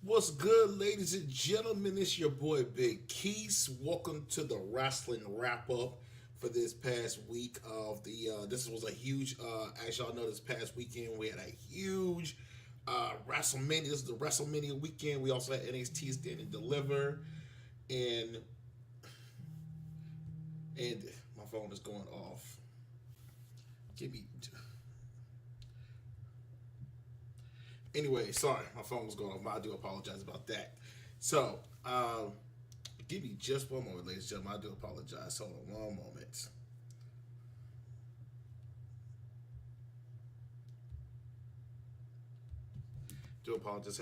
What's good, ladies and gentlemen? It's your boy Big Keys. Welcome to the Wrestling Wrap Up for this past week of the. This was a huge. As y'all know, this past weekend we had a huge Wrestlemania. This is the Wrestlemania weekend. We also had NXT Stand and Deliver, and and my phone is going off. Give me. Anyway, sorry, my phone was going off. I do apologize about that. So, give me just one moment, ladies and gentlemen. I do apologize. Hold on one moment. Do apologize.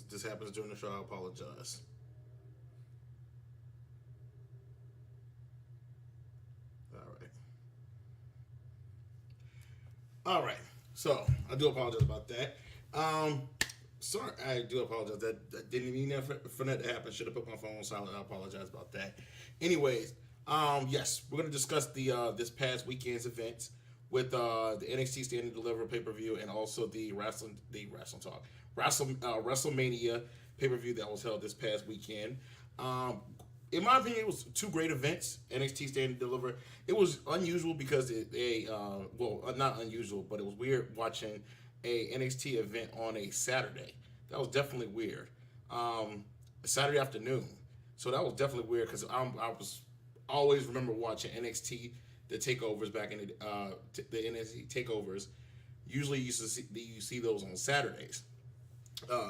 This happens during the show. I apologize. All right. All right. So I do apologize about that. Um, Sorry, I do apologize. That didn't mean that for that to happen. Should have put my phone on silent. I apologize about that. Anyways, yes, we're gonna discuss the this past weekend's events with the NXT Stand and Deliver pay per view and also WrestleMania pay per view that was held this past weekend. Um, in my opinion, it was two great events. NXT Stand and Deliver. It was unusual because not unusual, but it was weird watching a NXT event on a Saturday. That was definitely weird. Saturday afternoon. So that was definitely weird because I was always remember watching NXT the takeovers back in the NXT takeovers. Usually you see those on Saturdays,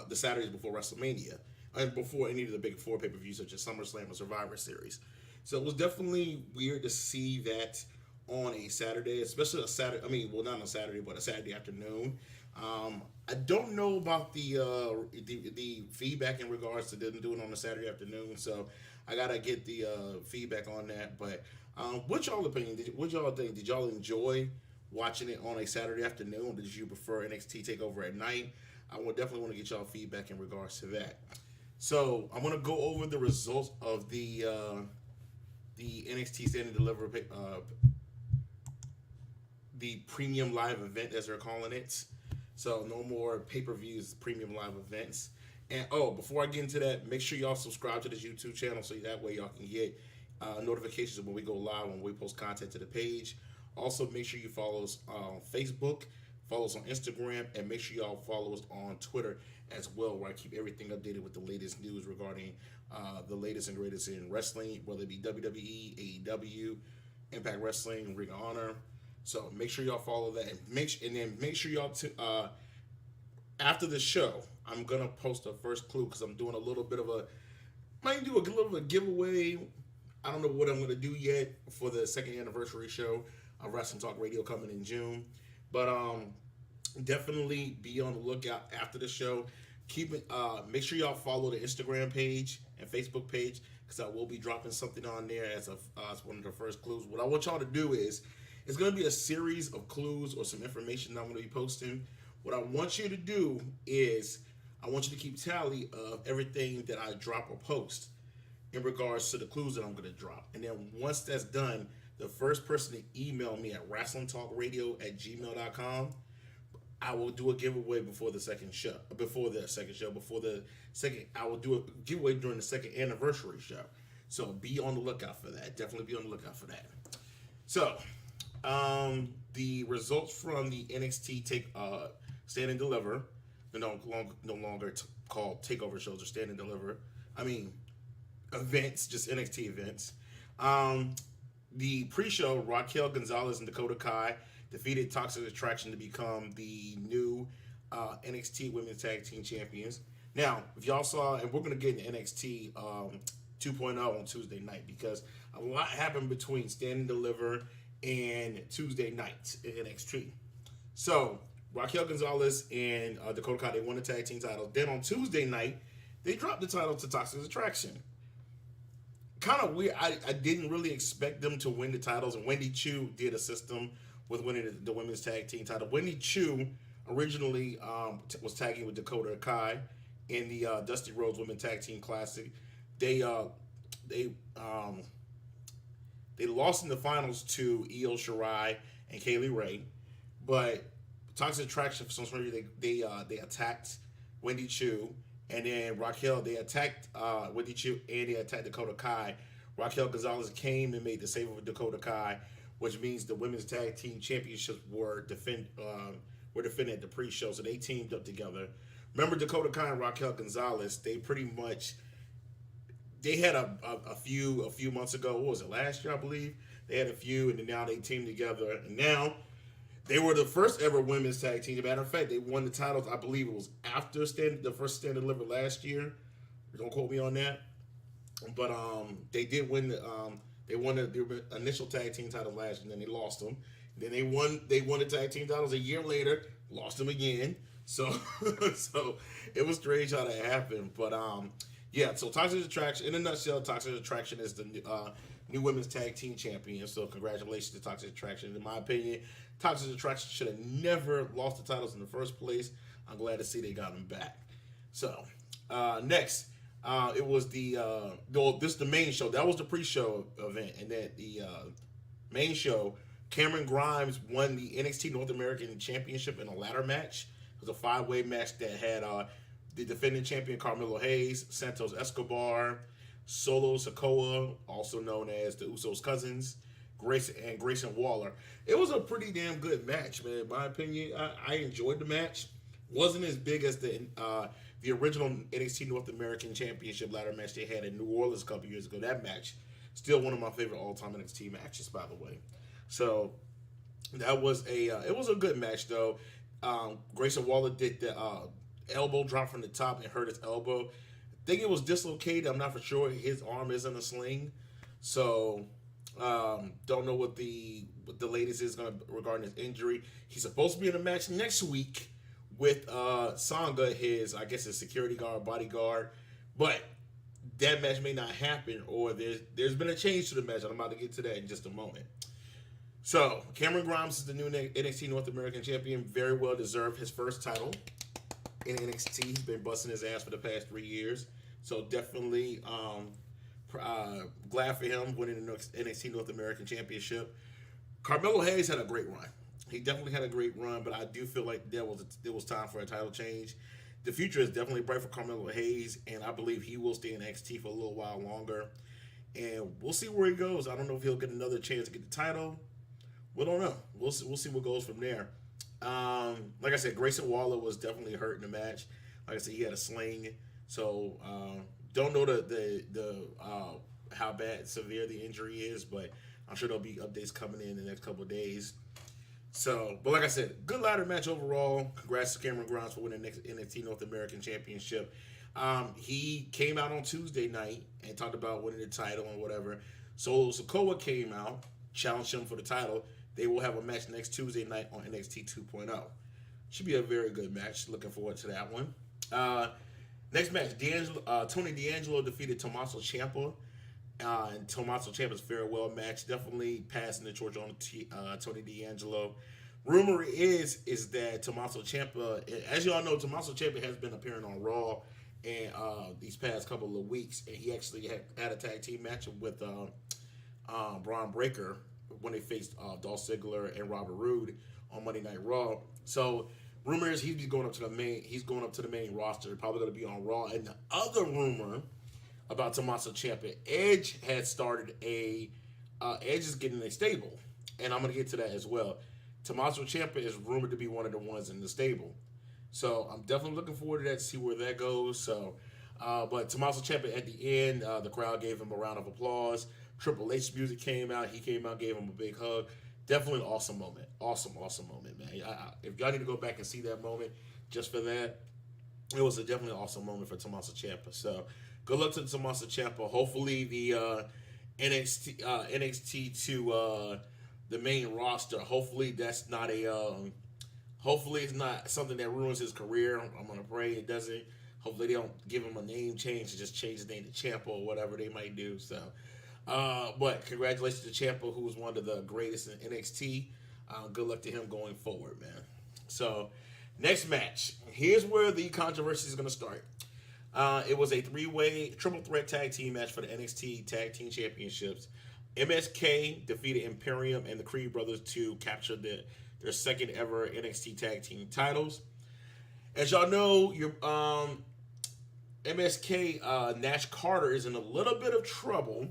the Saturdays before WrestleMania and before any of the big four pay per views such as SummerSlam or Survivor Series. So it was definitely weird to see that on a Saturday, especially a Saturday. I mean, well, not on a Saturday, but a Saturday afternoon. I don't know about the feedback in regards to them doing it on a Saturday afternoon, so I gotta get the feedback on that. But what's y'all opinion? What y'all think? Did y'all enjoy watching it on a Saturday afternoon? Did you prefer NXT Takeover at night? I would definitely want to get y'all feedback in regards to that. So I'm gonna go over the results of the NXT Stand and Deliver the premium live event as they're calling it. So no more pay per views, premium live events. And oh, before I get into that, make sure y'all subscribe to this YouTube channel so that way y'all can get notifications when we go live, when we post content to the page. Also, make sure you follow us on Facebook, follow us on Instagram, and make sure y'all follow us on Twitter as well, where I keep everything updated with the latest news regarding the latest and greatest in wrestling, whether it be WWE, AEW, Impact Wrestling, Ring of Honor. So make sure y'all follow that, and make sure y'all after the show, I'm gonna post a first clue because I'm doing a little bit of a might do a little bit of a giveaway. I don't know what I'm gonna do yet for the second anniversary show of Wrestling Talk Radio coming in June, but definitely be on the lookout after the show. Keep it. Make sure y'all follow the Instagram page and Facebook page because I will be dropping something on there as one of the first clues. What I want y'all to do is it's going to be a series of clues or some information that I'm going to be posting. What I want you to do is I want you to keep tally of everything that I drop or post in regards to the clues that I'm going to drop. And then once that's done, the first person to email me at wrestlingtalkradio@gmail.com, I will do a giveaway before the second show. I will do a giveaway during the second anniversary show. So be on the lookout for that. Definitely be on the lookout for that. So, the results from the NXT Stand and Deliver, they're no longer called Takeover shows or Stand and Deliver. I mean, events, just NXT events. Um, the pre-show, Raquel Gonzalez and Dakota Kai defeated Toxic Attraction to become the new NXT Women's Tag Team Champions. Now, if y'all saw, and we're going to get into NXT 2.0 on Tuesday night because a lot happened between Stand and Deliver and Tuesday night in NXT. So, Raquel Gonzalez and Dakota Kai, they won the tag team title. Then on Tuesday night, they dropped the title to Toxic Attraction. Kind of weird. I didn't really expect them to win the titles, and Wendy Chu did assist them with winning the women's tag team title. Wendy Chu originally was tagging with Dakota Kai in the Dusty Rhodes Women's Tag Team Classic. They they um, they lost in the finals to Io Shirai and Kaylee Ray, but Toxic Attraction for some reason they attacked Wendy Chu And then Raquel, they attacked with each other, and they attacked Dakota Kai. Raquel Gonzalez came and made the save with Dakota Kai, which means the women's tag team championships were defended at the pre-show, so they teamed up together. Remember Dakota Kai and Raquel Gonzalez? They pretty much had a few months ago. What was it, last year, I believe? They had a few, and then now they teamed together, and now they were the first ever women's tag team. As a matter of fact, they won the titles. I believe it was after the first Stand Delivered last year. Don't quote me on that, but they did win they won the initial tag team titles last year, and then they lost them. Then they won the tag team titles a year later, lost them again. So so it was strange how that happened, but yeah. So Toxic Attraction, in a nutshell, Toxic Attraction is the new women's tag team champion. So congratulations to Toxic Attraction. In my opinion, Toxic Attraction should have never lost the titles in the first place. I'm glad to see they got them back. So next, it was this is the main show. That was the pre-show event, and then the main show, Cameron Grimes won the NXT North American Championship in a ladder match. It was a 5-way match that had the defending champion Carmelo Hayes, Santos Escobar, Solo Sikoa, also known as the Usos' cousins, Grayson Waller. It was a pretty damn good match, man. In my opinion, I enjoyed the match. Wasn't as big as the original NXT North American Championship ladder match they had in New Orleans a couple years ago. That match, still one of my favorite all-time NXT matches, by the way. So that was it was a good match though. Grayson Waller did the elbow drop from the top and hurt his elbow. I think it was dislocated. I'm not for sure. His arm is in a sling, so don't know what the latest is regarding his injury. He's supposed to be in a match next week with Sanga, his security guard, bodyguard, but that match may not happen, or there's been a change to the match. I'm about to get to that in just a moment. So Cameron Grimes is the new NXT North American champion. Very well deserved his first title in NXT. He's been busting his ass for the past 3 years. So definitely glad for him winning the NXT North American Championship. Carmelo Hayes had a great run. He definitely had a great run, but I do feel like there was time for a title change. The future is definitely bright for Carmelo Hayes, and I believe he will stay in NXT for a little while longer. And we'll see where he goes. I don't know if he'll get another chance to get the title. We don't know. We'll see what goes from there. Like I said, Grayson Waller was definitely hurt in the match. Like I said, he had a sling, so don't know the how severe the injury is, but I'm sure there'll be updates coming in the next couple of days. So, but like I said, good ladder match overall. Congrats to Cameron Grimes for winning the next NXT North American Championship. He came out on Tuesday night and talked about winning the title and whatever. So Sikoa came out, challenged him for the title. They will have a match next Tuesday night on NXT 2.0. Should be a very good match. Looking forward to that one. Next match, Tony D'Angelo defeated Tommaso Ciampa. And Tommaso Ciampa's farewell match, definitely passing the torch on Tony D'Angelo. Rumor is that Tommaso Ciampa, as y'all know, Tommaso Ciampa has been appearing on Raw and these past couple of weeks, and he actually had a tag team match with Braun Breaker when they faced Dolph Ziggler and Robert Roode on Monday Night Raw. So rumor is he's going up to the main roster, probably going to be on Raw. And the other rumor about Tommaso Ciampa, Edge had started Edge is getting a stable, and I'm going to get to that as well. Tommaso Ciampa is rumored to be one of the ones in the stable, so I'm definitely looking forward to that to see where that goes. So, but Tommaso Ciampa at the end, the crowd gave him a round of applause. Triple H music came out. He came out, gave him a big hug. Definitely an awesome moment. Awesome moment, man. If y'all need to go back and see that moment, just for that, it was definitely an awesome moment for Tommaso Ciampa. So, good luck to Tommaso Ciampa. Hopefully, the NXT to the main roster. Hopefully, that's not hopefully it's not something that ruins his career. I'm gonna pray it doesn't. Hopefully, they don't give him a name change and just change his name to Ciampa or whatever they might do. So. But congratulations to Ciampa, who was one of the greatest in NXT. Good luck to him going forward, man. So, next match. Here's where the controversy is going to start. It was a three-way triple threat tag team match for the NXT Tag Team Championships. MSK defeated Imperium and the Creed Brothers to capture their second ever NXT Tag Team titles. As y'all know, MSK Nash Carter is in a little bit of trouble,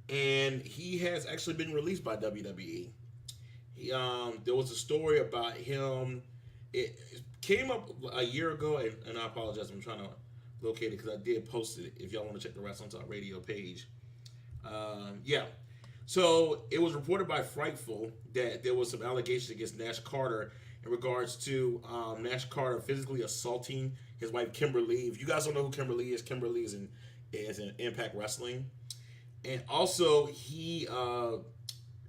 and he has actually been released by WWE. There was a story about him. It came up a year ago, and I apologize. I'm trying to locate it because I did post it. If y'all want to check the Wrestling Talk Radio page, yeah. So it was reported by Frightful that there was some allegations against Nash Carter in regards to Nash Carter physically assaulting his wife Kimberly. If you guys don't know who Kimberly is in Impact Wrestling, and also he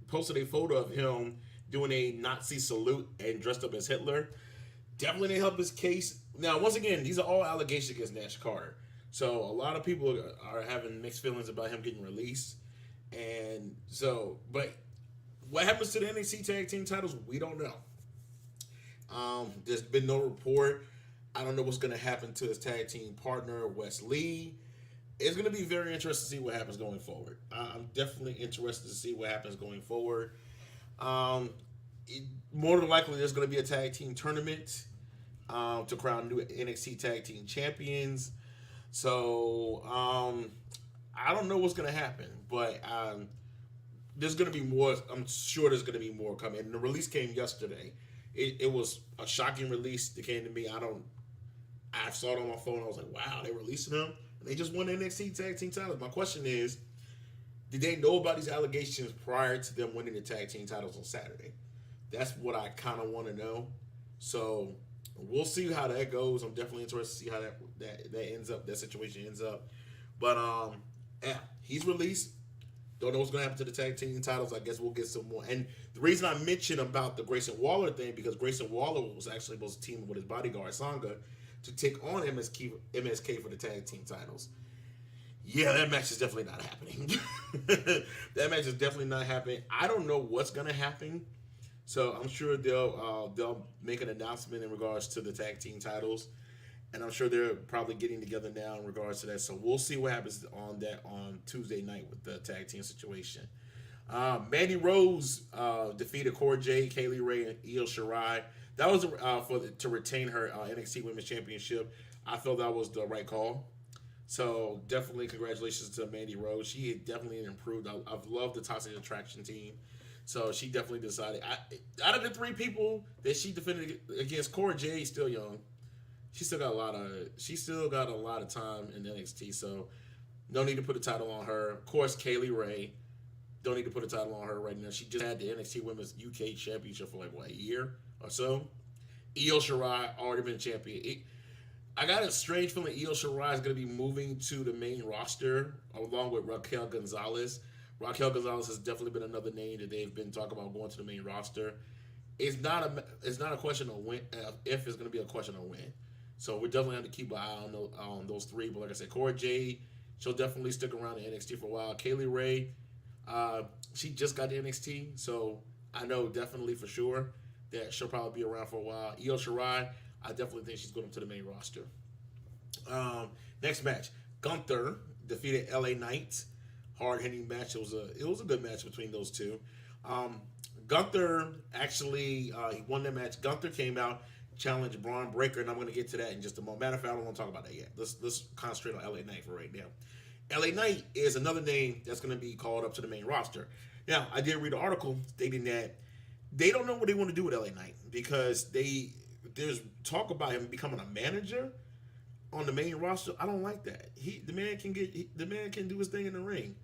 posted a photo of him doing a Nazi salute and dressed up as Hitler. Definitely didn't help his case. Now, once again, these are all allegations against Nash Carter. So a lot of people are having mixed feelings about him getting released. And so, but what happens to the NXT Tag Team titles, we don't know. There's been no report. I don't know what's going to happen to his tag team partner, Wes Lee. It's going to be very interesting to see what happens going forward. I'm definitely interested to see what happens going forward. More than likely, there's going to be a tag team tournament to crown new NXT Tag Team Champions. So, I don't know what's going to happen, but there's going to be more. I'm sure there's going to be more coming. And the release came yesterday. It was a shocking release that came to me. I saw it on my phone. I was like, wow, they releasing him? And they just won the NXT Tag Team titles. My question is, did they know about these allegations prior to them winning the tag team titles on Saturday? That's what I kind of want to know. So we'll see how that goes. I'm definitely interested to see how that ends up. That situation ends up. But yeah, he's released. Don't know what's going to happen to the tag team titles. I guess we'll get some more. And the reason I mentioned about the Grayson Waller thing, because Grayson Waller was actually supposed to team up with his bodyguard, Sanga, to take on MSK for the tag team titles. Yeah, that match is definitely not happening. That match is definitely not happening. I don't know what's going to happen. So I'm sure they'll make an announcement in regards to the tag team titles. And I'm sure they're probably getting together now in regards to that. So we'll see what happens on Tuesday night with the tag team situation. Mandy Rose defeated Cora Jade, Kaylee Ray, and Io Shirai. That was to retain her NXT Women's Championship. I felt that was the right call. So definitely congratulations to Mandy Rose. She definitely improved. I've loved the Toxic Attraction team. So she definitely decided. Out of the three people that she defended against, Cora Jade still young. She still got a lot of time in NXT. So no need to put a title on her. Of course, Kaylee Ray. Don't need to put a title on her right now. She just had the NXT Women's UK Championship for a year or so. Io Shirai already been champion. I got a strange feeling Io Shirai is going to be moving to the main roster along with Raquel Gonzalez. Raquel Gonzalez has definitely been another name that they've been talking about going to the main roster. It's not a question of when, if it's going to be a question of when. So we definitely have to keep an eye on those three. But like I said, Cora Jade, she'll definitely stick around in NXT for a while. Kaylee Ray, she just got to NXT, so I know definitely for sure that she'll probably be around for a while. Io Shirai, I definitely think she's going to the main roster. Next match, Gunther defeated LA Knight. Hard-hitting match. It was a good match between those two. Gunther actually he won that match. Gunther came out, challenged Braun Breaker, and I'm going to get to that in just a moment. Matter of fact, I don't want to talk about that yet. Let's concentrate on LA Knight for right now. LA Knight is another name that's going to be called up to the main roster. Now, I did read an article stating that they don't know what they want to do with LA Knight because there's talk about him becoming a manager on the main roster. I don't like that. The man can do his thing in the ring.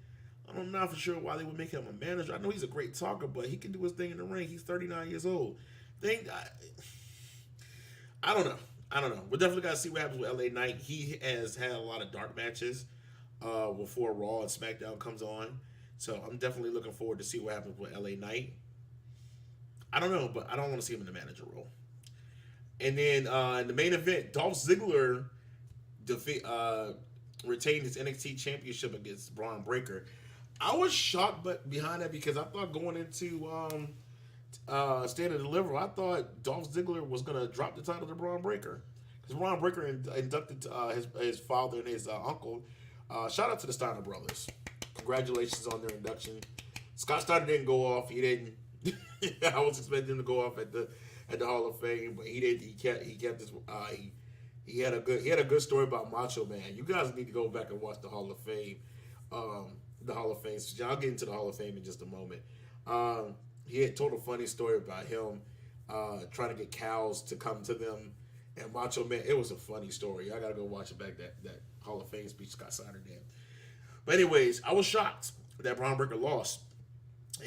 I'm not for sure why they would make him a manager. I know he's a great talker, but he can do his thing in the ring. He's 39 years old. I don't know. We're definitely got to see what happens with LA Knight. He has had a lot of dark matches before Raw and SmackDown comes on. So I'm definitely looking forward to see what happens with LA Knight. I don't know, but I don't want to see him in the manager role. And then in the main event, Dolph Ziggler retained his NXT Championship against Braun Breaker. I was shocked behind that because I thought going into Stand and Deliver, I thought Dolph Ziggler was going to drop the title to Braun Breaker. Because Braun Breaker inducted his father and his uncle. Shout out to the Steiner brothers. Congratulations on their induction. Scott Steiner didn't go off. He didn't. I was expecting him to go off at the Hall of Fame, but he didn't. He kept his. He had a good story about Macho Man. You guys need to go back and watch the Hall of Fame. Um, the Hall of Fame. So I'll get into the Hall of Fame in just a moment. He had told a funny story about him trying to get cows to come to them, and Macho Man. It was a funny story. I gotta go watch it back. That Hall of Fame speech Scott Steiner did. But anyways, I was shocked that Braun Breaker lost,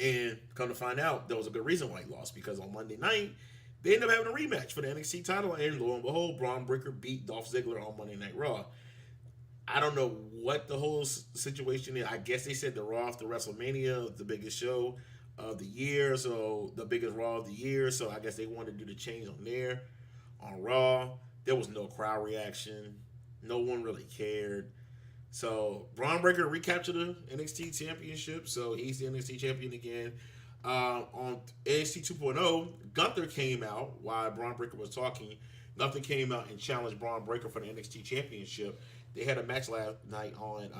and come to find out, there was a good reason why he lost because on Monday night they ended up having a rematch for the NXT title, and lo and behold, Braun Breaker beat Dolph Ziggler on Monday Night Raw. I don't know what the whole situation is. I guess they said the Raw after WrestleMania, the biggest show of the year, so the biggest Raw of the year. So I guess they wanted to do the change on there. On Raw, there was no crowd reaction. No one really cared. So Braun Breaker recaptured the NXT Championship, so he's the NXT Champion again. On NXT 2.0, Gunther came out while Braun Breaker was talking. Gunther came out and challenged Braun Breaker for the NXT Championship. They had a match last night on,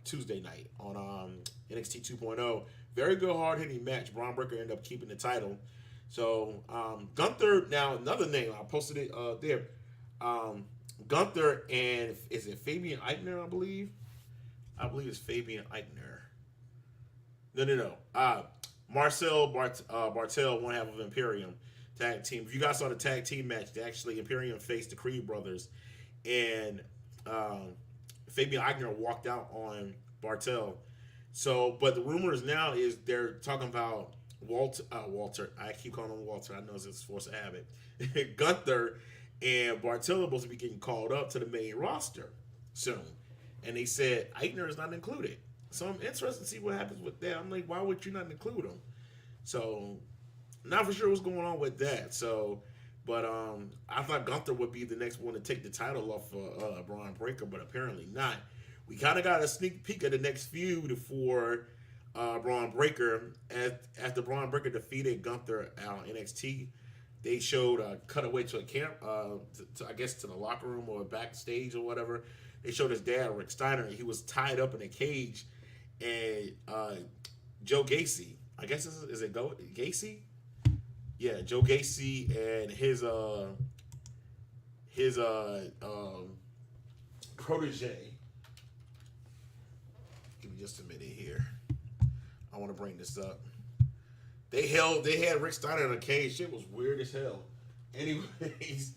Tuesday night on NXT 2.0. Very good, hard-hitting match. Braun Breaker ended up keeping the title. So, Gunther, now another name, I posted it there. Gunther and, is it Fabian Eichner, I believe? I believe it's Fabian Eichner. No. Marcel Bartel, one half of Imperium tag team. If you guys saw the tag team match, they actually Imperium faced the Creed brothers, and Fabian Eichner walked out on Bartel. So, but the rumors now is they're talking about Walter. I keep calling him Walter. I know it's a force of habit. Gunther and Bartel are supposed to be getting called up to the main roster soon, and they said Eichner is not included. So I'm interested to see what happens with that. I'm like, why would you not include him? So, not for sure what's going on with that. So, but I thought Gunther would be the next one to take the title off Braun Breaker, but apparently not. We kind of got a sneak peek of the next feud for Braun Breaker. After Braun Breaker defeated Gunther on NXT, they showed a cutaway to a camp, I guess to the locker room or backstage or whatever. They showed his dad, Rick Steiner. He was tied up in a cage, and Joe Gacy, I guess is it Gacy? Yeah, Joe Gacy and his protege. Give me just a minute here. I want to bring this up. They had Rick Steiner in a cage. Shit was weird as hell. Anyways,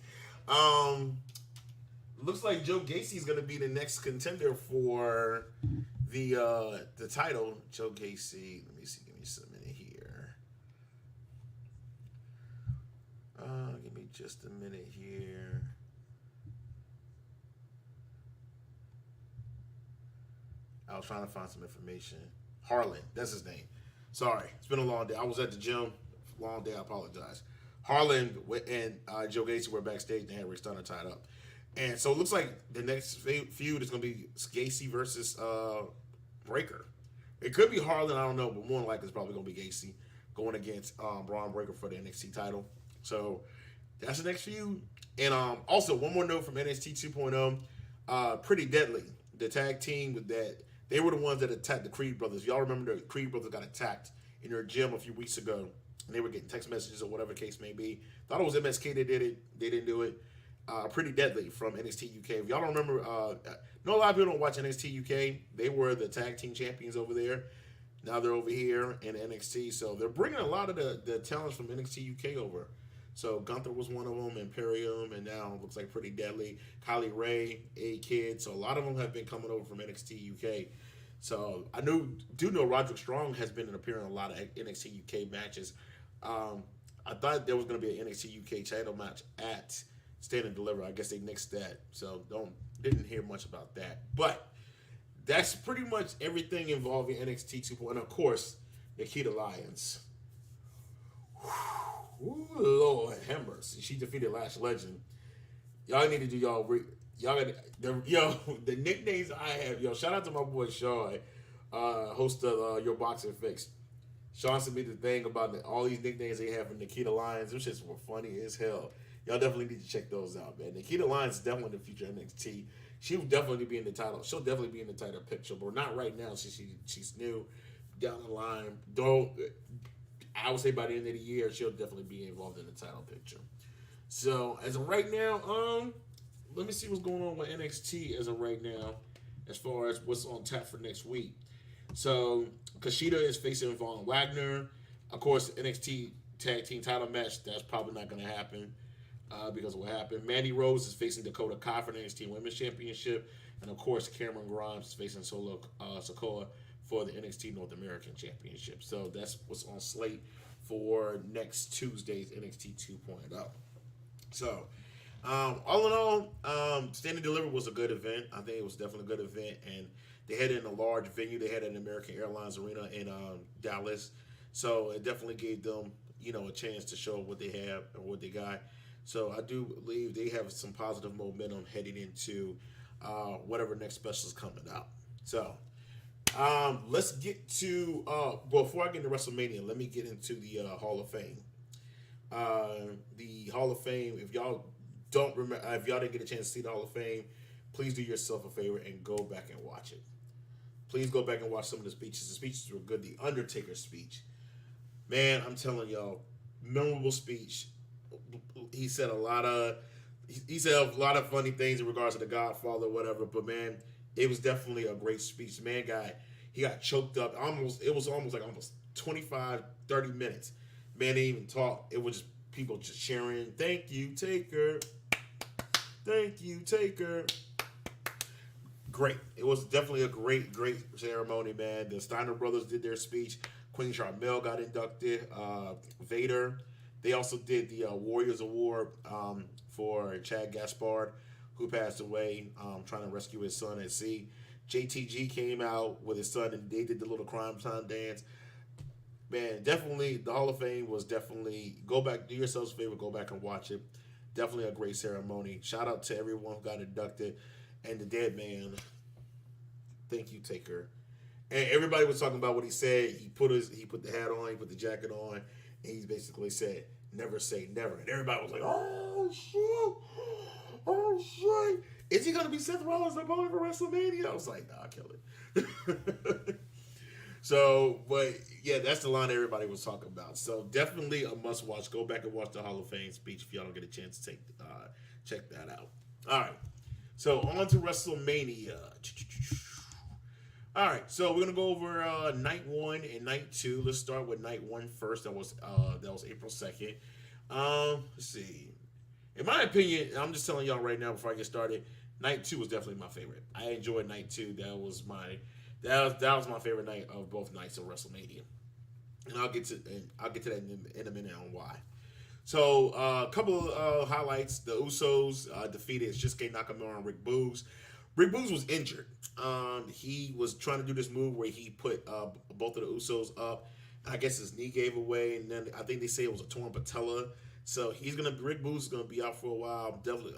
looks like Joe Gacy's gonna be the next contender for the title. Joe Gacy. Let me see. Give me just a minute here. Give me just a minute here. I was trying to find some information. Harlan, that's his name. Sorry, it's been a long day. I was at the gym. Long day, I apologize. Harlan and Joe Gacy were backstage and had Rick Steiner tied up. And so it looks like the next feud is going to be Gacy versus Breaker. It could be Harlan, I don't know, but more than likely it's probably going to be Gacy going against Braun Breaker for the NXT title. So that's the next feud. And also, one more note from NXT 2.0. Pretty Deadly, the tag team with that. They were the ones that attacked the Creed brothers. Y'all remember the Creed brothers got attacked in their gym a few weeks ago, and they were getting text messages or whatever the case may be. Thought it was MSK that did it. They didn't do it. Pretty Deadly from NXT UK. If y'all don't remember, no, a lot of people don't watch NXT UK. They were the tag team champions over there. Now they're over here in NXT. So they're bringing a lot of the talents from NXT UK over. So Gunther was one of them, Imperium, and now it looks like Pretty Deadly, Kylie Ray, A-Kid. So a lot of them have been coming over from NXT UK. So I do know Roderick Strong has been appearing in a lot of NXT UK matches. I thought there was going to be an NXT UK title match at Stand and Deliver. I guess they nixed that. So didn't hear much about that. But that's pretty much everything involving NXT 2.0. And of course, Nikita Lyons. Ooh, Lord Hembers. She defeated Lash Legend. Y'all need to do the nicknames I have. Shout out to my boy Sean, host of Your Boxing Fix. Sean sent me the thing about all these nicknames they have for Nikita Lyons. Those shits were funny as hell. Y'all definitely need to check those out, man. Nikita Lyons is definitely the future NXT. She will definitely be in the title. She'll definitely be in the title picture, but not right now. She's new. Down the line, I would say by the end of the year, she'll definitely be involved in the title picture. So as of right now, let me see what's going on with NXT as of right now, as far as what's on tap for next week. So Kushida is facing Von Wagner. Of course, NXT Tag Team Title match, that's probably not going to happen because of what happened. Mandy Rose is facing Dakota Kai for the NXT Women's Championship, and of course, Cameron Grimes is facing Solo Sikoa for the NXT North American Championship. So that's what's on slate for next Tuesday's NXT 2.0. So, all in all, Stand and Deliver was a good event. I think it was definitely a good event, and they had it in a large venue. They had it in American Airlines Arena in Dallas, so it definitely gave them, a chance to show what they have and what they got. So I do believe they have some positive momentum heading into whatever next special is coming out. So let's get to before I get into WrestleMania, let me get into the Hall of Fame. The Hall of Fame, if y'all don't remember, if y'all didn't get a chance to see the Hall of Fame, please do yourself a favor and go back and watch it. Please go back and watch some of the speeches. The speeches were good. The Undertaker speech, man, I'm telling y'all, memorable speech. He said a lot of funny things in regards to the Godfather, or whatever. But man, it was definitely a great speech. Man, he got choked up. It was almost 25, 30 minutes. Man, they didn't even talk. It was just people just cheering. Thank you, Taker. Thank you, Taker. Great. It was definitely a great ceremony, man. The Steiner brothers did their speech. Queen Charmel got inducted. Vader. They also did the Warriors Award for Chad Gaspard, who passed away trying to rescue his son at sea. JTG came out with his son, and they did the little crime time dance. Man, definitely, the Hall of Fame was definitely, go back, do yourselves a favor, go back and watch it. Definitely a great ceremony. Shout out to everyone who got inducted. And the dead man, thank you, Taker. And everybody was talking about what he said. He put the hat on, he put the jacket on, and he basically said, "Never say never." And everybody was like, "Oh shit, oh shit, is he gonna be Seth Rollins' opponent for WrestleMania?" I was like, "Nah, I'll kill it." So, but yeah, that's the line everybody was talking about. So definitely a must watch. Go back and watch the Hall of Fame speech if y'all don't get a chance to check that out. All right. So on to WrestleMania. All right, so we're gonna go over night 1 and night 2. Let's start with night 1 first. That was April 2nd. Let's see. In my opinion, I'm just telling y'all right now before I get started. Night 2 was definitely my favorite. I enjoyed night 2. That was my favorite night of both nights of WrestleMania, and I'll get to that in a minute on why. So, a couple of highlights. The Usos defeated Shinsuke Nakamura and Rick Boogs. Rick Boogs was injured. He was trying to do this move where he put both of the Usos up. I guess his knee gave away, and then I think they say it was a torn patella. So Rick Boogs is gonna be out for a while. Definitely,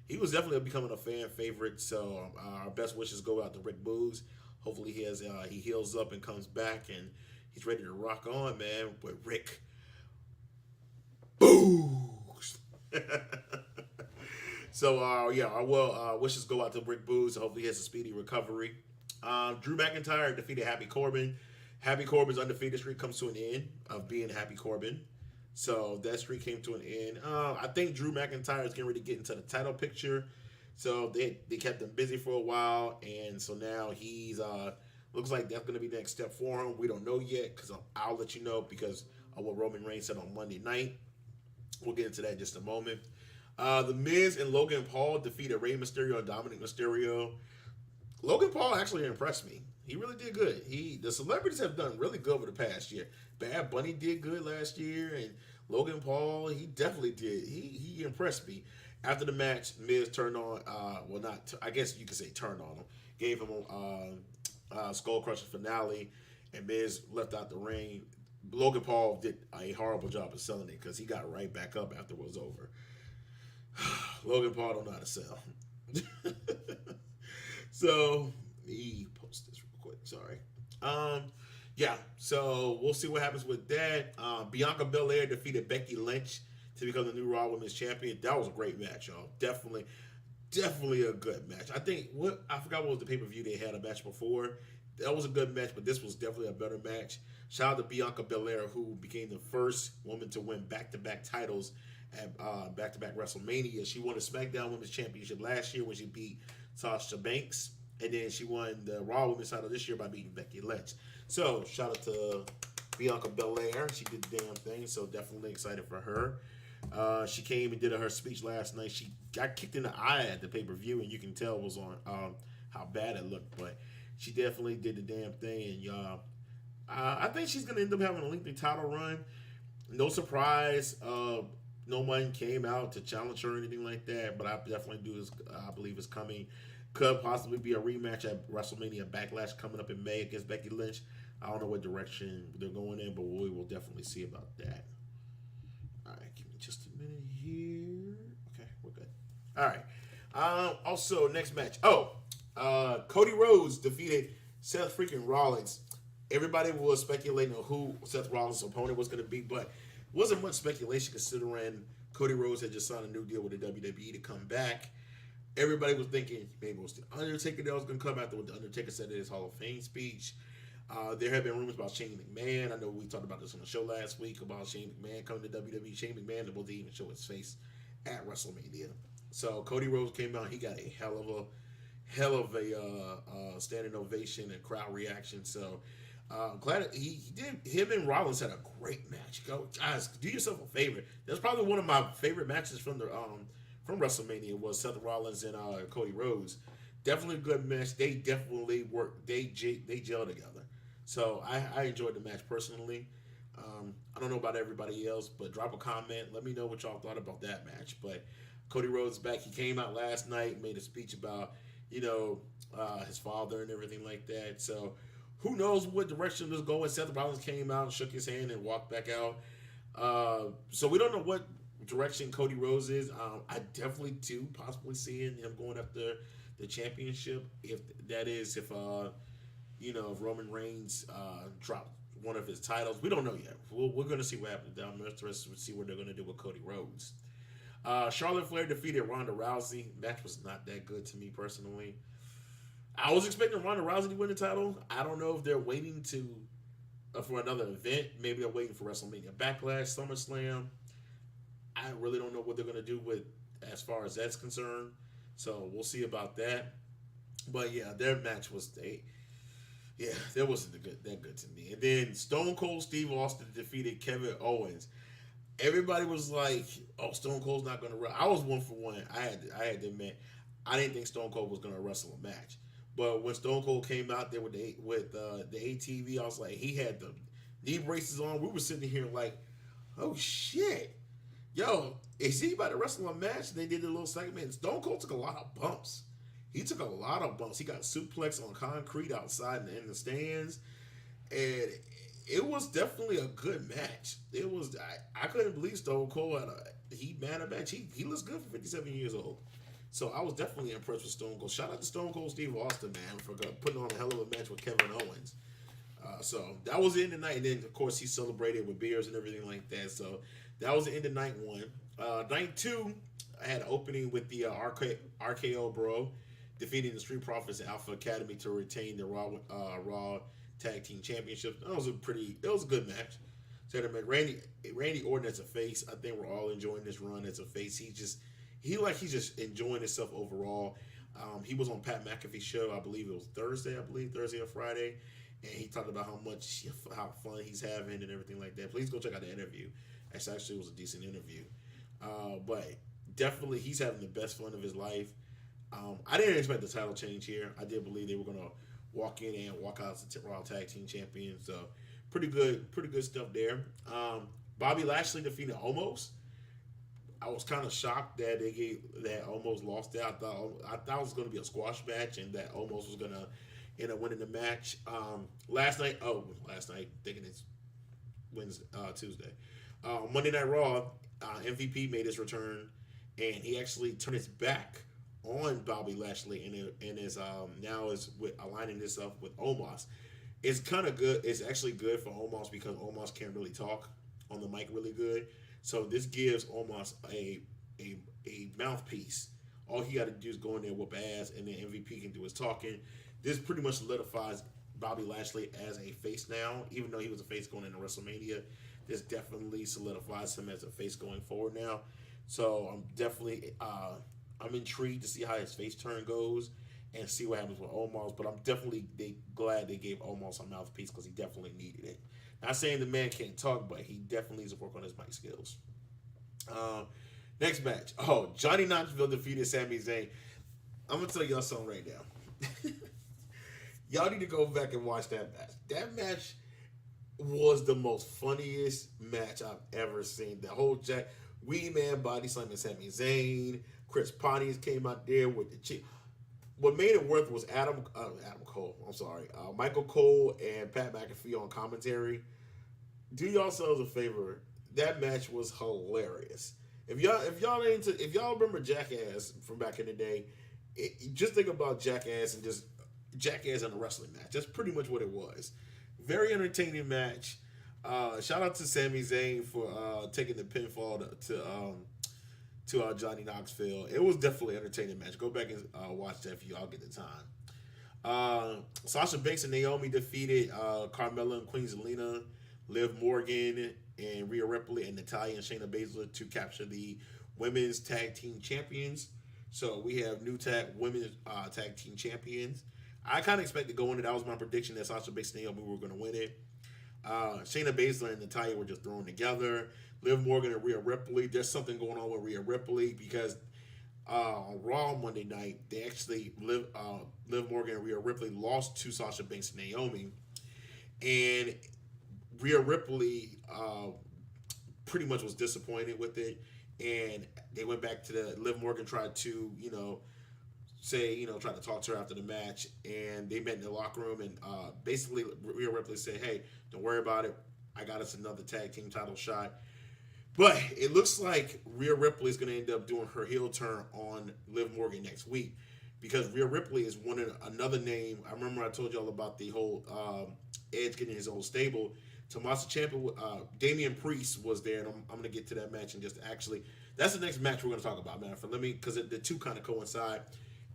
he was definitely becoming a fan favorite. So our best wishes go out to Rick Boogs. Hopefully he heals up and comes back and he's ready to rock on, man. With Rick Boogs. So, our wishes go out to Rick Boogs. Hopefully he has a speedy recovery. Drew McIntyre defeated Happy Corbin. Happy Corbin's undefeated streak comes to an end of being Happy Corbin. So that streak came to an end. I think Drew McIntyre is getting ready to get into the title picture. So they kept him busy for a while. And so now he's looks like that's going to be the next step for him. We don't know yet because I'll let you know because of what Roman Reigns said on Monday night. We'll get into that in just a moment. The Miz and Logan Paul defeated Rey Mysterio and Dominic Mysterio. Logan Paul actually impressed me. He really did good. The celebrities have done really good over the past year. Bad Bunny did good last year, and Logan Paul, he definitely did. He impressed me. After the match, Miz turned on, I guess you could say turned on him. Gave him a Skull Crusher finale, and Miz left out the ring. Logan Paul did a horrible job of selling it because he got right back up after it was over. Logan Paul don't know how to sell. So, he post this real quick. Sorry. So we'll see what happens with that. Bianca Belair defeated Becky Lynch to become the new Raw Women's Champion. That was a great match, y'all. Definitely a good match. I forgot what was the pay-per-view they had a match before. That was a good match, but this was definitely a better match. Shout out to Bianca Belair, who became the first woman to win back-to-back titles at back-to-back WrestleMania. She won the SmackDown Women's Championship last year when she beat Sasha Banks, and then she won the Raw Women's title this year by beating Becky Lynch. So shout out to Bianca Belair. She did the damn thing, so definitely excited for her. She came and did her speech last night. She got kicked in the eye at the pay-per-view, and you can tell it was on how bad it looked, but she definitely did the damn thing, and y'all. I think she's going to end up having a lengthy title run. No surprise. No one came out to challenge her or anything like that, but I definitely I believe it's coming. Could possibly be a rematch at WrestleMania Backlash coming up in May against Becky Lynch. I don't know what direction they're going in, but we will definitely see about that. All right, give me just a minute here. Okay, we're good. All right. Also, next match. Cody Rhodes defeated Seth freaking Rollins. Everybody was speculating on who Seth Rollins' opponent was going to be, but wasn't much speculation considering Cody Rhodes had just signed a new deal with the WWE to come back. Everybody was thinking maybe it was the Undertaker that was going to come after what the Undertaker said in his Hall of Fame speech. There have been rumors about Shane McMahon. I know we talked about this on the show last week about Shane McMahon coming to WWE. Shane McMahon will even show his face at WrestleMania. So Cody Rhodes came out. He got a hell of a standing ovation and crowd reaction. So glad he did. Him and Rollins had a great match. Guys, do yourself a favor. That's probably one of my favorite matches from WrestleMania was Seth Rollins and Cody Rhodes. Definitely a good match. They definitely worked. They gel together. So I enjoyed the match personally. I don't know about everybody else, but drop a comment. Let me know what y'all thought about that match. But Cody Rhodes back. He came out last night, made a speech about his father and everything like that. So who knows what direction this is going. Seth Rollins came out, shook his hand, and walked back out. So we don't know what direction Cody Rhodes is. I definitely do possibly seeing him going after the championship. If Roman Reigns dropped one of his titles. We don't know yet. We're going to see what happens down the rest. We'll see what they're going to do with Cody Rhodes. Charlotte Flair defeated Ronda Rousey. Match was not that good to me personally. I was expecting Ronda Rousey to win the title. I don't know if they're waiting for another event. Maybe they're waiting for WrestleMania Backlash, SummerSlam. I really don't know what they're going to do with as far as that's concerned. So we'll see about that. But yeah, their match was that wasn't that good to me. And then Stone Cold Steve Austin defeated Kevin Owens. Everybody was like, "Oh, Stone Cold's not going to wrestle." I was 1 for 1. I had to admit, I didn't think Stone Cold was going to wrestle a match. But when Stone Cold came out there with the ATV, I was like, he had the knee braces on. We were sitting here like, "Oh shit, yo, is he about to wrestle a match?" They did a little segment. Stone Cold took a lot of bumps. He took a lot of bumps. He got suplex on concrete outside in the stands, and it was definitely a good match. It was. I couldn't believe Stone Cold had a match. He looks good for 57 years old. So I was definitely impressed with Stone Cold. Shout out to Stone Cold Steve Austin, man, for putting on a hell of a match with Kevin Owens. So that was the end of night. And then, of course, he celebrated with beers and everything like that. So that was the end of night 1. Night 2, I had an opening with the RKO Bro defeating the Street Profits and Alpha Academy to retain the Raw Tag Team Championship. It was a good match. So Randy Orton as a face. I think we're all enjoying this run as a face. He's just enjoying himself overall. He was on Pat McAfee's show. I believe it was Thursday or Friday, and he talked about how fun he's having and everything like that. Please go check out the interview. Actually, it was a decent interview. But definitely, he's having the best fun of his life. I didn't expect the title change here. I did believe they were gonna walk in and walk out as the Raw Tag Team Champions. So pretty good stuff there. Bobby Lashley defeated Omos. I was kind of shocked that that Omos lost that. I thought it was going to be a squash match and that Omos was going to end up winning the match. Last night, thinking it's Tuesday. Monday Night Raw, MVP made his return, and he actually turned his back on Bobby Lashley and is now aligning this up with Omos. It's kind of good. It's actually good for Omos because Omos can't really talk on the mic really good. So this gives Omos a mouthpiece. All he got to do is go in there, whoop ass, and then MVP can do his talking. This pretty much solidifies Bobby Lashley as a face now. Even though he was a face going into WrestleMania, this definitely solidifies him as a face going forward now. So I'm definitely I'm intrigued to see how his face turn goes and see what happens with Omos. But I'm definitely glad they gave Omos a mouthpiece because he definitely needed it. Not saying the man can't talk, but he definitely needs to work on his mic skills. Um, Next match. Oh, Johnny Knoxville defeated Sami Zayn. I'm gonna tell y'all something right now. Y'all need to go back and watch that match. That match was the most funniest match I've ever seen. The whole Wee Man body slamming Sami Zayn. Chris Pontius came out there with the chick. What made it worth was Adam Cole. I'm sorry, Michael Cole and Pat McAfee on commentary. Do yourselves a favor. That match was hilarious. If y'all remember Jackass from back in the day, just think about Jackass and just Jackass in a wrestling match. That's pretty much what it was. Very entertaining match. Shout out to Sami Zayn for taking the pinfall to Johnny Knoxville. It was definitely an entertaining match. Go back and watch that if y'all get the time. Sasha Banks and Naomi defeated Carmella and Queen Zelina, Liv Morgan and Rhea Ripley and Natalya and Shayna Baszler to capture the women's tag team champions. So we have new women's tag team champions. I kind of expected going in. That was my prediction that Sasha Banks and Naomi were going to win it. Shayna Baszler and Natalya were just thrown together. Liv Morgan and Rhea Ripley. There's something going on with Rhea Ripley because on Raw Monday night, they actually Liv Morgan and Rhea Ripley lost to Sasha Banks and Naomi, and Rhea Ripley pretty much was disappointed with it, and they went back to Liv Morgan tried to try to talk to her after the match, and they met in the locker room, and basically Rhea Ripley said, "Hey, don't worry about it. I got us another tag team title shot." But it looks like Rhea Ripley is going to end up doing her heel turn on Liv Morgan next week because Rhea Ripley is another name. I remember I told y'all about the whole Edge getting his own stable. Tommaso Ciampa, Damian Priest was there, and I'm going to get to that match and that's the next match we're going to talk about, man. Because the two kind of coincide.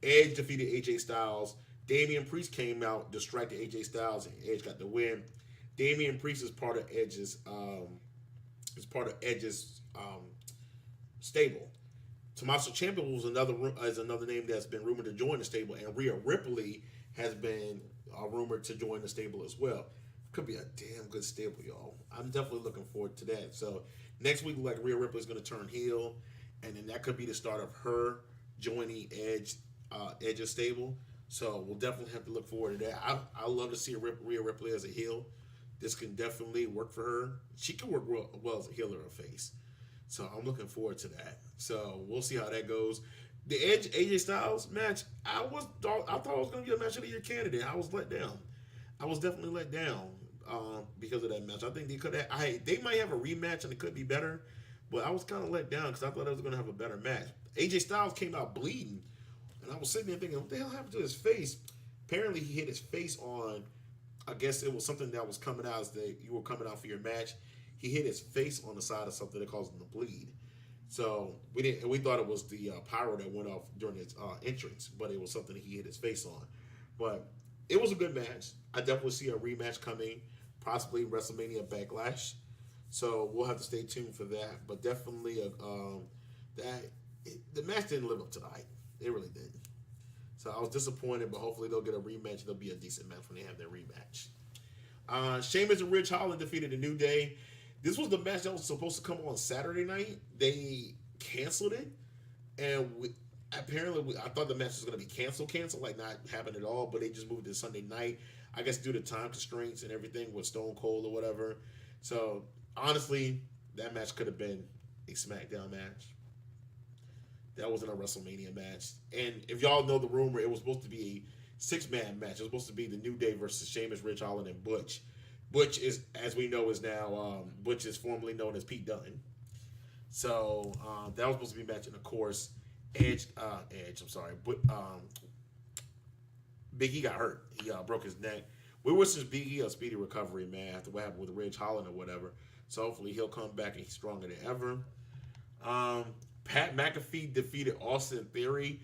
Edge defeated AJ Styles. Damian Priest came out, distracted AJ Styles, and Edge got the win. Damian Priest is part of Edge's stable. Tommaso Ciampa was another name that's been rumored to join the stable, and Rhea Ripley has been rumored to join the stable as well. Could be a damn good stable, y'all. I'm definitely looking forward to that. So next week, like Rhea Ripley is going to turn heel, and then that could be the start of her joining Edge's stable. So we'll definitely have to look forward to that. I love to see Rhea Ripley as a heel. This can definitely work for her. She can work well as a heel or a face. So I'm looking forward to that. So we'll see how that goes. The Edge AJ Styles match, I thought it was going to be a match of the year candidate. I was let down. I was definitely let down because of that match. I think they might have a rematch and it could be better, but I was kind of let down because I thought I was going to have a better match. AJ Styles came out bleeding, and I was sitting there thinking, what the hell happened to his face? Apparently, he hit his face on, I guess it was something that was coming out as you were coming out for your match. He hit his face on the side of something that caused him to bleed. So we thought it was the pyro that went off during his entrance, but it was something he hit his face on. But it was a good match. I definitely see a rematch coming, possibly WrestleMania Backlash. So we'll have to stay tuned for that. But definitely the match didn't live up to the hype. It really didn't. So I was disappointed, but hopefully they'll get a rematch. It'll be a decent match when they have their rematch. Sheamus and Ridge Holland defeated the New Day. This was the match that was supposed to come on Saturday night. They canceled it, and apparently I thought the match was going to be canceled, like not happen at all, but they just moved it to Sunday night. I guess due to time constraints and everything with Stone Cold or whatever. So honestly, that match could have been a SmackDown match. That wasn't a WrestleMania match. And if y'all know the rumor, it was supposed to be a 6-man match. It was supposed to be the New Day versus Sheamus, Ridge Holland, and Butch. Butch is, as we know, is now Butch is formerly known as Pete Dunne. So that was supposed to be a match, and of course, Edge. I'm sorry, but Big E got hurt. He broke his neck. We wish Big E a speedy recovery, man, after what happened with Ridge Holland or whatever. So hopefully he'll come back and he's stronger than ever. Pat McAfee defeated Austin Theory.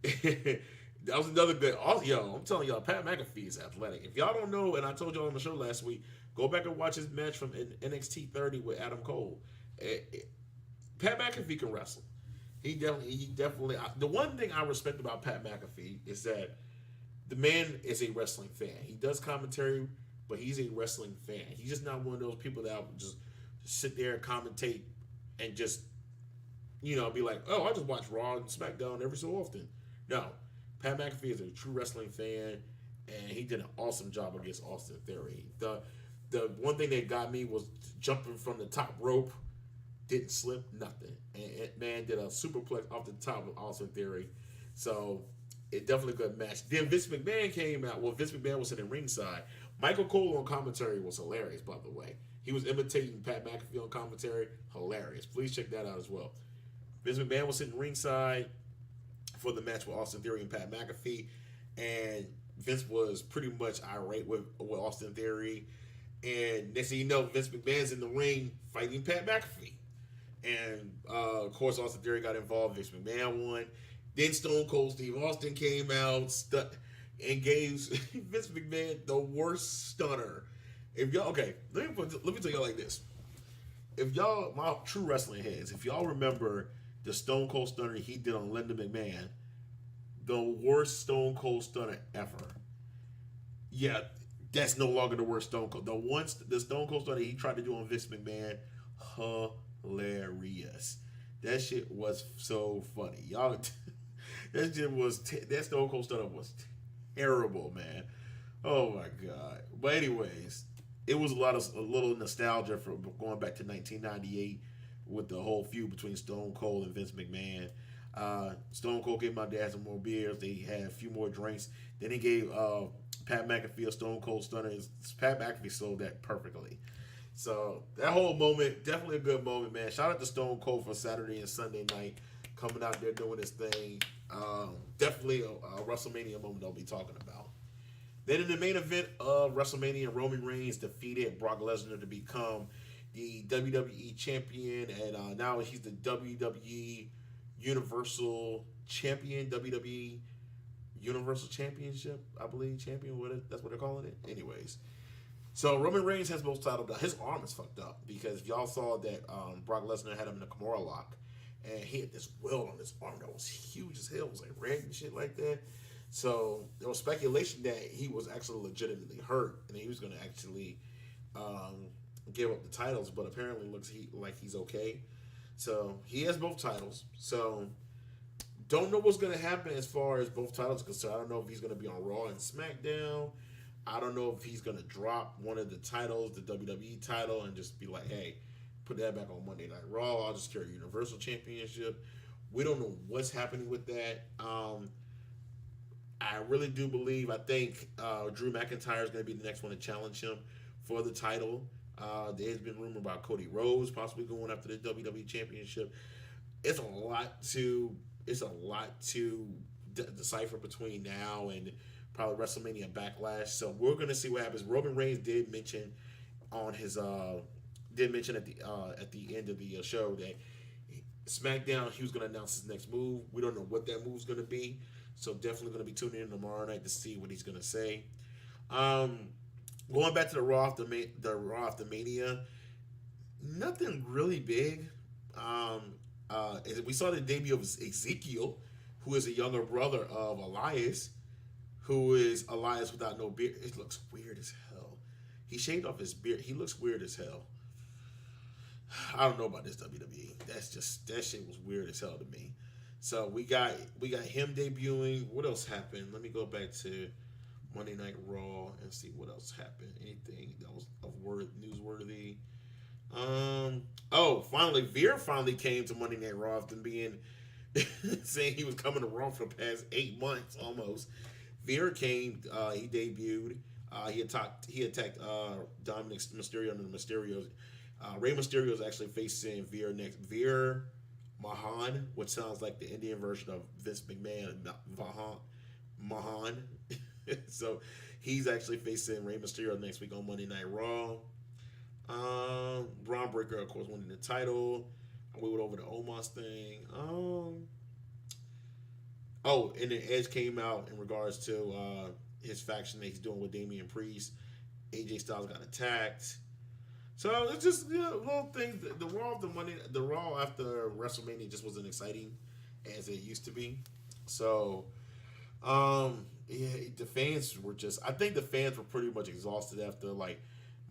That was another good. Yo, I'm telling y'all, Pat McAfee is athletic. If y'all don't know, and I told y'all on the show last week, go back and watch his match from NXT 30 with Adam Cole. Pat McAfee can wrestle. He definitely. The one thing I respect about Pat McAfee is that the man is a wrestling fan. He does commentary, but he's a wrestling fan. He's just not one of those people that would just sit there and commentate and just be like, oh, I just watch Raw and SmackDown every so often. No, Pat McAfee is a true wrestling fan, and he did an awesome job against Austin Theory. The one thing that got me was jumping from the top rope, didn't slip, nothing. And man did a superplex off the top of Austin Theory. So it definitely a good match. Then Vince McMahon came out. Well, Vince McMahon was sitting ringside. Michael Cole on commentary was hilarious, by the way. He was imitating Pat McAfee on commentary. Hilarious. Please check that out as well. Vince McMahon was sitting ringside for the match with Austin Theory and Pat McAfee. And Vince was pretty much irate with Austin Theory. And next thing you know, Vince McMahon's in the ring fighting Pat McAfee. And of course, Austin Theory got involved. Vince McMahon won. Then Stone Cold Steve Austin came out and gave Vince McMahon the worst stunner. If y'all let me tell y'all like this. If y'all, my true wrestling heads, if y'all remember the Stone Cold stunner he did on Linda McMahon, the worst Stone Cold stunner ever. Yeah, that's no longer the worst Stone Cold. The Stone Cold stunner he tried to do on Vince McMahon, hilarious. That shit was so funny, y'all. That Stone Cold stunner was terrible, man. Oh my god. But anyways, it was a little nostalgia for going back to 1998 with the whole feud between Stone Cold and Vince McMahon. Stone Cold gave my dad some more beers. They had a few more drinks. Then he gave Pat McAfee a Stone Cold stunner. Pat McAfee sold that perfectly. So that whole moment, definitely a good moment, man. Shout out to Stone Cold for Saturday and Sunday night, coming out there doing his thing. Definitely a WrestleMania moment I'll be talking about. Then in the main event of WrestleMania, Roman Reigns defeated Brock Lesnar to become the WWE champion, and now he's the WWE Universal Champion, WWE Universal Championship, I believe, champion. That's what they're calling it. Anyways, so Roman Reigns has both titles. His arm is fucked up because if y'all saw that Brock Lesnar had him in a Kimura lock, and he had this welt on his arm that was huge as hell. It was like red and shit like that. So there was speculation that he was actually legitimately hurt and he was going to actually give up the titles, but apparently looks like he's okay. So he has both titles. So don't know what's going to happen as far as both titles are concerned. I don't know if he's going to be on Raw and SmackDown. I don't know if he's going to drop one of the titles, the WWE title, and just be like, hey, put that back on Monday Night Raw. I'll just carry Universal Championship. We don't know what's happening with that. I really do believe, I think Drew McIntyre is going to be the next one to challenge him for the title. There's been rumor about Cody Rhodes possibly going after the WWE Championship. It's a lot to decipher between now and probably WrestleMania Backlash. So we're going to see what happens. Roman Reigns did mention on his at the end of the show that SmackDown he was going to announce his next move. We don't know what that move is going to be. So definitely going to be tuning in tomorrow night to see what he's going to say. Going back to the Raw after Mania, nothing really big. We saw the debut of Ezekiel, who is a younger brother of Elias, who is Elias without no beard. It looks weird as hell. He shaved off his beard. He looks weird as hell. I don't know about this WWE. That shit was weird as hell to me. So we got him debuting. What else happened? Let me go back to Monday Night Raw and see what else happened. Anything that was newsworthy. Finally, Veer finally came to Monday Night Raw after being saying he was coming to Raw for the past 8 months almost. Veer came. He debuted. He attacked Dominic Mysterio and the Mysterios. Rey Mysterio is actually facing Veer next. Veer Mahan, which sounds like the Indian version of Vince McMahon, Mahan. So he's actually facing Rey Mysterio next week on Monday Night Raw. Braun Breaker, of course, winning the title. We went over the Omos thing. And then Edge came out in regards to his faction that he's doing with Damian Priest. AJ Styles got attacked. So it's just little things. The Raw after WrestleMania just wasn't exciting as it used to be. So, yeah, the fans were just. I think the fans were pretty much exhausted after like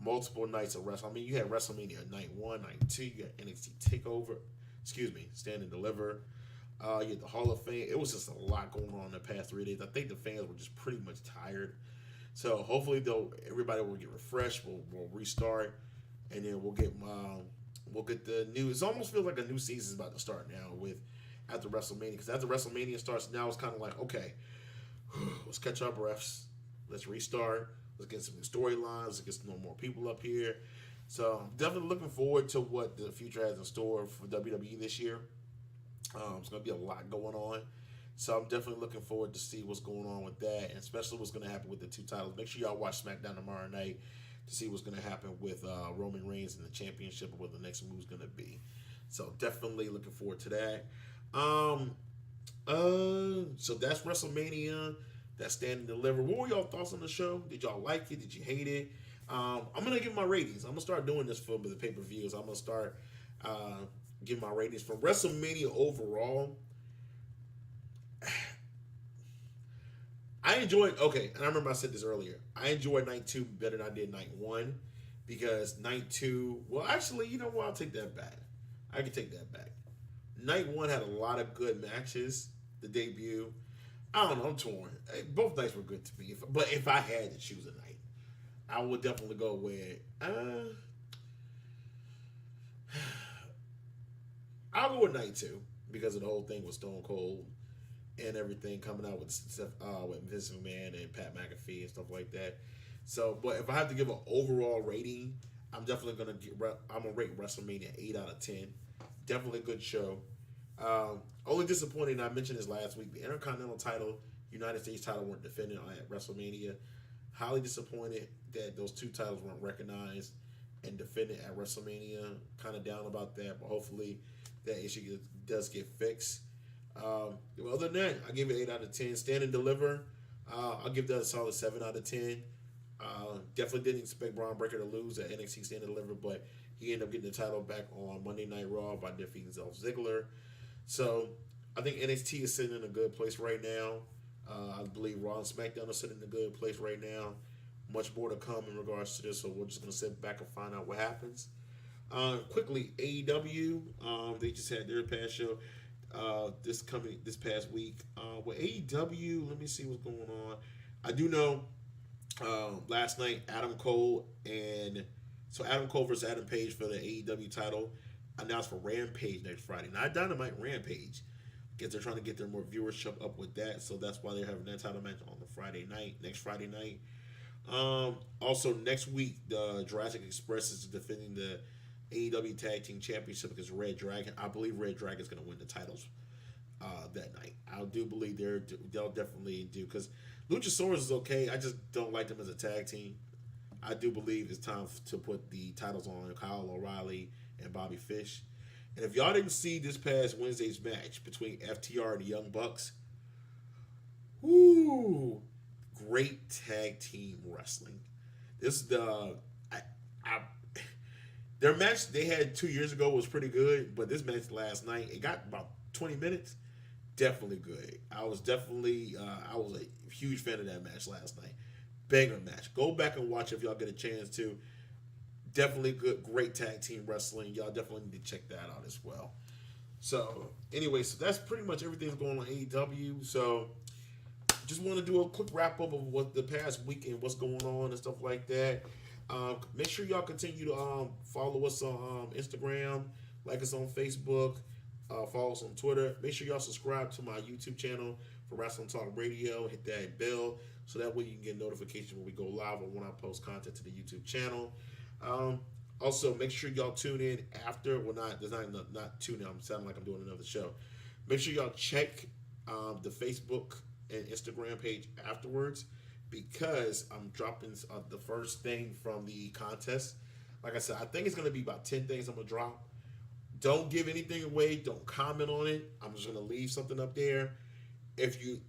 multiple nights of wrestling. I mean, you had WrestleMania night 1, night 2. You had NXT Takeover. Excuse me, Stand and Deliver. You had the Hall of Fame. It was just a lot going on in the past 3 days. I think the fans were just pretty much tired. So hopefully, everybody will get refreshed. We'll restart, and then we'll get the new. It almost feels like a new season is about to start now with after WrestleMania, because after WrestleMania starts, now it's kind of like, okay, let's catch up, refs. Let's restart. Let's get some new storylines. Let's get some more people up here. So I'm definitely looking forward to what the future has in store for WWE this year. It's going to be a lot going on. So I'm definitely looking forward to see what's going on with that, and especially what's going to happen with the 2 titles. Make sure y'all watch SmackDown tomorrow night to see what's going to happen with Roman Reigns and the championship, and what the next move is going to be. So definitely looking forward to that. So that's WrestleMania. That's Stand and Deliver. What were y'all thoughts on the show? Did y'all like it? Did you hate it? I'm gonna give my ratings. I'm gonna start doing this for the pay-per-views. I'm gonna start giving my ratings from WrestleMania overall. I enjoyed. Okay, and I remember I said this earlier. I enjoyed night 2 better than I did night 1, because night 2. Well, actually, you know what? I'll take that back. I can take that back. Night 1 had a lot of good matches. The debut. I don't know. I'm torn. Both nights were good to me. But if I had to choose a night, I would definitely go with. I'll go with night 2, because of the whole thing with Stone Cold and everything coming out with Vince McMahon and Pat McAfee and stuff like that. So, but if I have to give an overall rating, I'm definitely gonna rate WrestleMania 8 out of 10. Definitely a good show. Only disappointing, I mentioned this last week, the Intercontinental title, United States title weren't defended at WrestleMania. Highly disappointed that those 2 titles weren't recognized and defended at WrestleMania. Kind of down about that, but hopefully that issue does get fixed. Other than that, I give it 8 out of 10. Stand and Deliver, I'll give that a solid 7 out of 10. Definitely didn't expect Braun Breaker to lose at NXT Stand and Deliver, but he ended up getting the title back on Monday Night Raw by defeating Dolph Ziggler. So I think NXT is sitting in a good place right now. I believe Raw and SmackDown are sitting in a good place right now. Much more to come in regards to this, so we're just going to sit back and find out what happens. Quickly, AEW, they just had their past show this past week. With AEW, let me see what's going on. I do know last night Adam Cole versus Adam Page for the AEW title announced for Rampage next Friday. Not Dynamite, Rampage. Guess they're trying to get their more viewership up with that, so that's why they're having that title match on the next Friday night. Also next week, the Jurassic Express is defending the AEW Tag Team Championship against Red Dragon. I believe Red Dragon is going to win the titles that night. I do believe they'll definitely do, because Luchasaurus is okay. I just don't like them as a tag team. I do believe it's time to put the titles on Kyle O'Reilly and Bobby Fish. And if y'all didn't see this past Wednesday's match between FTR and the Young Bucks, whoo, great tag team wrestling. Their match they had 2 years ago was pretty good, but this match last night, it got about 20 minutes. Definitely good. I was a huge fan of that match last night. Banger match. Go back and watch if y'all get a chance to. Definitely good, great tag team wrestling. Y'all definitely need to check that out as well. So, anyway, so that's pretty much everything that's going on AEW. So, just want to do a quick wrap up of what the past week and what's going on and stuff like that. Make sure y'all continue to follow us on Instagram, like us on Facebook, follow us on Twitter. Make sure y'all subscribe to my YouTube channel for Wrestling Talk Radio. Hit that bell so that way you can get notification when we go live or when I post content to the YouTube channel. Also, make sure y'all tune in after. Well, not tune in. I'm sounding like I'm doing another show. Make sure y'all check the Facebook and Instagram page afterwards, because I'm dropping the first thing from the contest. Like I said, I think it's going to be about 10 things I'm going to drop. Don't give anything away. Don't comment on it. I'm just going to leave something up there. If you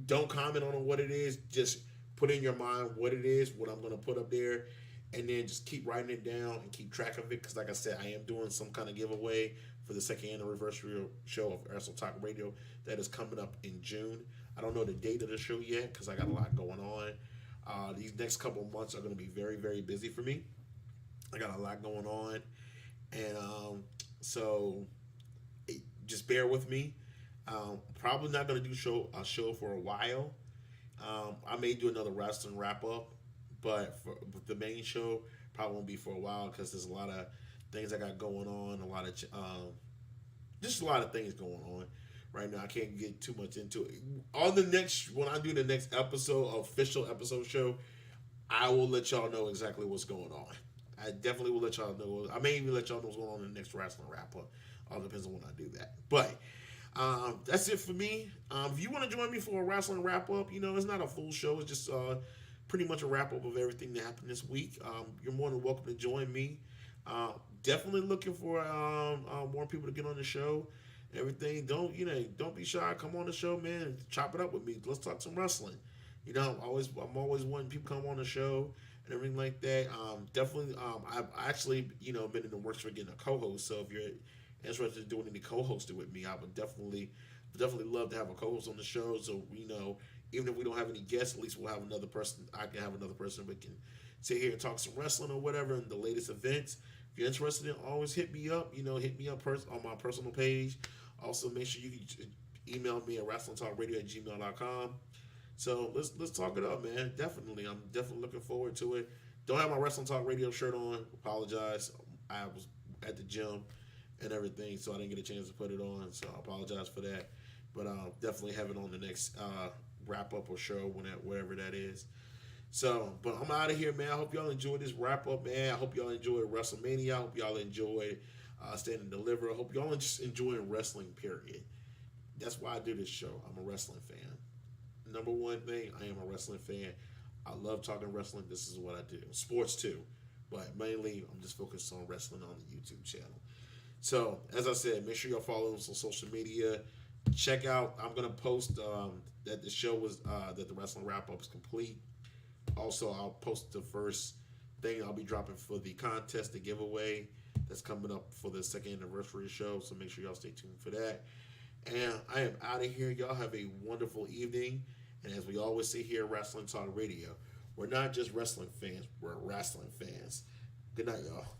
don't comment on what it is, just put in your mind what it is, what I'm going to put up there, and then just keep writing it down and keep track of it, because like I said, I am doing some kind of giveaway for the second anniversary show of Wrestle Talk Radio that is coming up in June. I don't know the date of the show yet because I got a lot going on. These next couple of months are going to be very, very busy for me. I got a lot going on, and so just bear with me. Probably not going to do a show for a while. I may do another wrestling wrap up, but for the main show probably won't be for a while because there's a lot of things I got going on, just a lot of things going on right now. I can't get too much into it. When I do the next official episode show, I will let y'all know exactly what's going on. I definitely will let y'all know. I may even let y'all know what's going on in the next wrestling wrap up. All depends on when I do that. But that's it for me. If you want to join me for a wrestling wrap up, it's not a full show. It's just pretty much a wrap up of everything that happened this week. You're more than welcome to join me. Definitely looking for more people to get on the show. Everything. Don't be shy. Come on the show, man. Chop it up with me. Let's talk some wrestling. I'm always wanting people to come on the show and everything like that. Definitely. I've actually been in the works for getting a co-host. So if you're interested in doing any co-hosting with me, I would definitely love to have a co-host on the show. So even if we don't have any guests, at least we'll have another person. I can have another person we can sit here and talk some wrestling or whatever and the latest events. If you're interested in, always hit me up. Hit me up on my personal page. Also, make sure you can email me at wrestlingtalkradio@gmail.com. So let's talk it up, man. Definitely, I'm definitely looking forward to it. Don't have my Wrestling Talk Radio shirt on. Apologize. I was at the gym and everything, so I didn't get a chance to put it on. So I apologize for that. But I'll definitely have it on the next wrap up or show, whatever that is. So, but I'm out of here, man. I hope y'all enjoyed this wrap up, man. I hope y'all enjoyed WrestleMania. I hope y'all enjoyed Stand and Deliver. I hope y'all just enjoying wrestling, period. That's why I do this show. I'm a wrestling fan. Number one thing, I am a wrestling fan. I love talking wrestling. This is what I do. Sports too. But mainly, I'm just focused on wrestling on the YouTube channel. So, as I said, make sure y'all follow us on social media. Check out, I'm going to post that the show was, that the wrestling wrap up is complete. Also, I'll post the first thing I'll be dropping for the contest, the giveaway that's coming up for the second anniversary show. So make sure y'all stay tuned for that. And I am out of here. Y'all have a wonderful evening. And as we always say here at Wrestling Talk Radio, we're not just wrestling fans, we're wrestling fans. Good night, y'all.